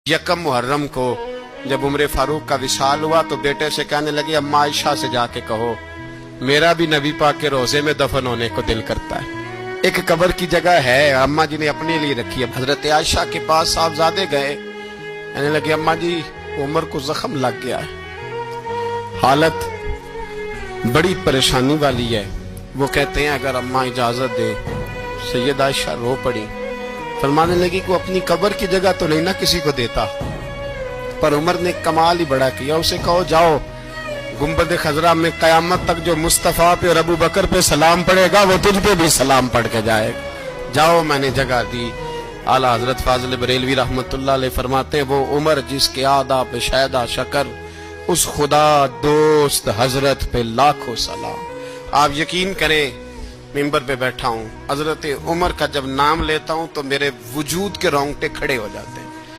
यकम मुहर्रम को जब उम्र फारूक का विशाल हुआ तो बेटे से कहने लगे, अम्मा आयशा से जाके कहो मेरा भी नबी पाक के रोजे में दफन होने को दिल करता है। एक कब्र की जगह है, अम्मा जी ने अपने लिए रखी है। हजरत आयशा के पास साहबजादे गए, कहने लगे अम्मा जी उमर को जख्म लग गया है, हालत बड़ी परेशानी वाली है। वो कहते हैं अगर अम्मा इजाजत दे। सैयद आयशा रो पड़ी, फरमाने लगी को अपनी कब्र की जगह तो नहीं ना किसी को देता। पर उमर ने कमाल ही बड़ा किया, उसे कहो जाओ गुंबद खजरा में कयामत तक जो मुस्तफा पे और अबू बकर पे सलाम पड़ेगा वो तुझ पे भी सलाम पढ़ के जाएगा। जाओ मैंने जगह दी। आला हजरत फाजिल बरेलवी रहमतुल्लाह अलैह फरमाते हैं वो उमर जिसके आदा पे शायदा शकर, उस खुदा दोस्त हजरत पे लाखों सलाम। आप यकीन करें मिंबर पे बैठा हूं, हजरत उमर का जब नाम लेता हूं तो मेरे वजूद के रोंगटे खड़े हो जाते हैं।